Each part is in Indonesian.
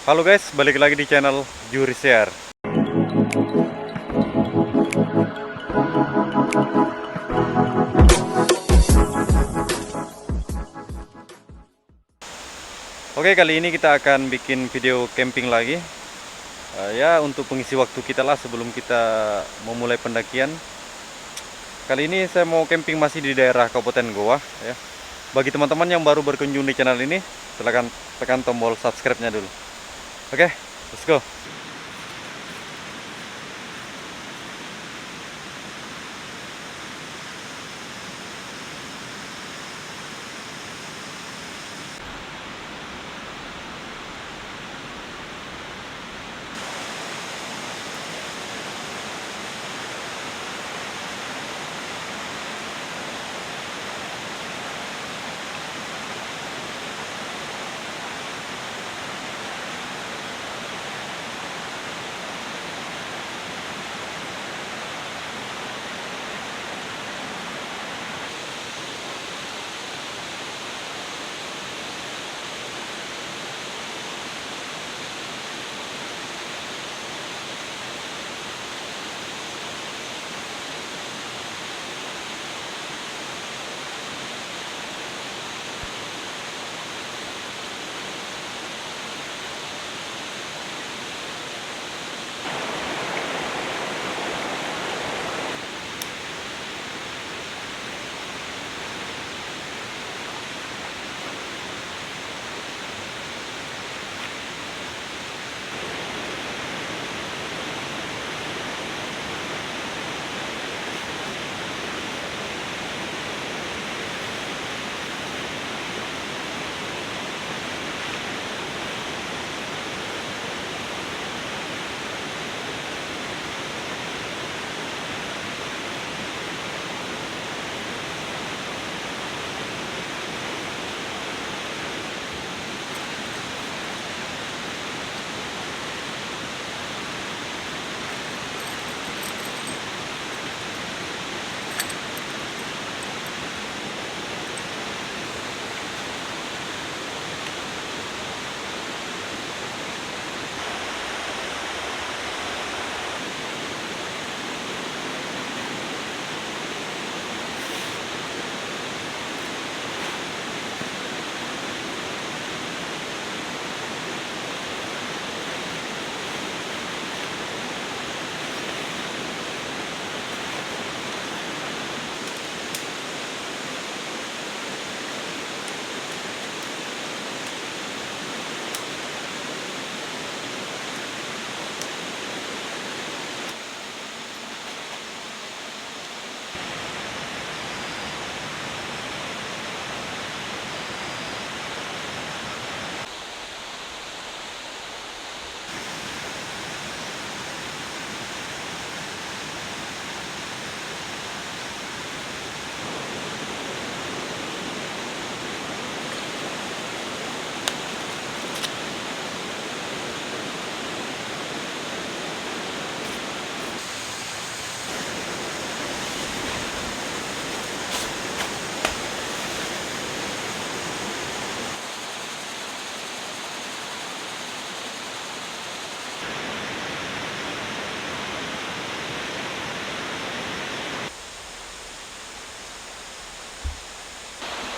Halo guys, balik lagi di channel Juri Share. Oke, kali ini kita akan bikin video camping lagi. Ya, untuk pengisi waktu kita lah sebelum kita memulai pendakian. Kali ini saya mau camping masih di daerah Kabupaten Goa. Ya. Bagi teman-teman yang baru berkunjung di channel ini, silahkan tekan tombol subscribe-nya dulu. Oke, let's go.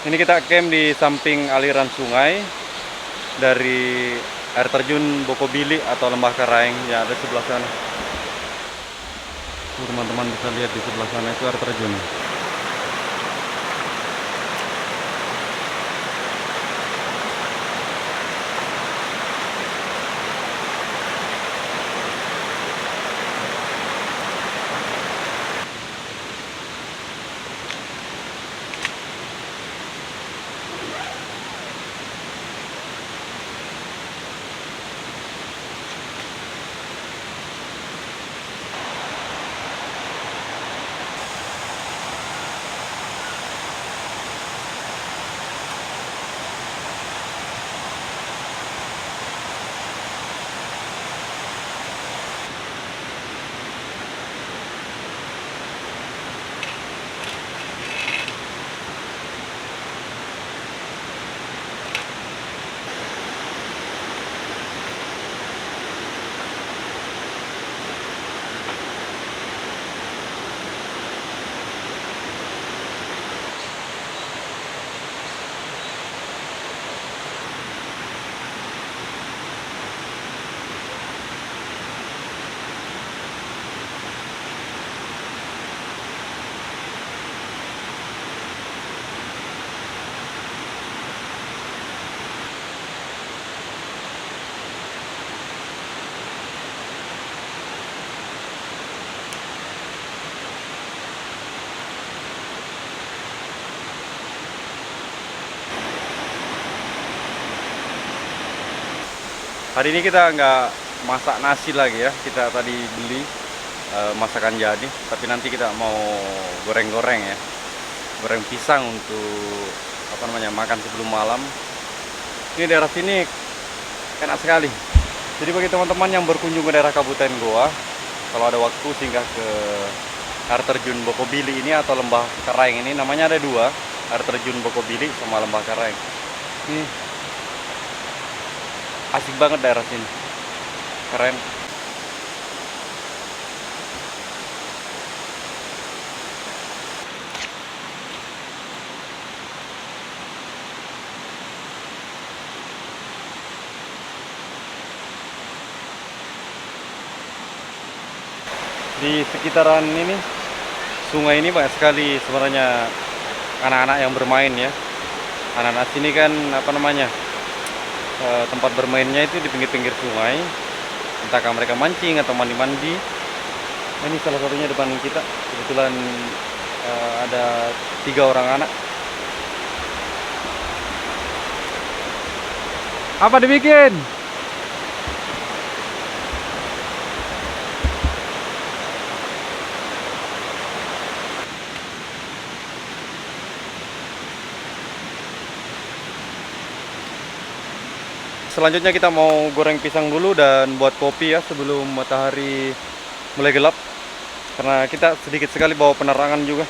Ini kita camp di samping aliran sungai dari air terjun Bokobili atau Lembah Karaeng yang ada sebelah sana. Teman-teman bisa lihat di sebelah sana itu air terjun. Hari ini kita nggak masak nasi lagi ya. Kita tadi beli masakan jadi, tapi nanti kita mau goreng-goreng ya. Goreng pisang untuk apa namanya, makan sebelum malam. Ini daerah sini enak sekali. Jadi bagi teman-teman yang berkunjung ke daerah Kabupaten Goa, kalau ada waktu singgah ke air terjun Bokobili ini atau Lembah Karaeng ini, namanya ada dua, air terjun Bokobili sama Lembah Karaeng. Ini asik banget daerah sini, keren. Di sekitaran ini, sungai ini banyak sekali sebenarnya anak-anak yang bermain ya. Anak-anak sini kan apa namanya, tempat bermainnya itu di pinggir-pinggir sungai, entahkah mereka mancing atau mandi-mandi. Nah, ini salah satunya depan kita, kebetulan ada 3 orang anak. Apa dibikin? Selanjutnya kita mau goreng pisang dulu dan buat kopi ya sebelum matahari mulai gelap. Karena kita sedikit sekali bawa penerangan juga.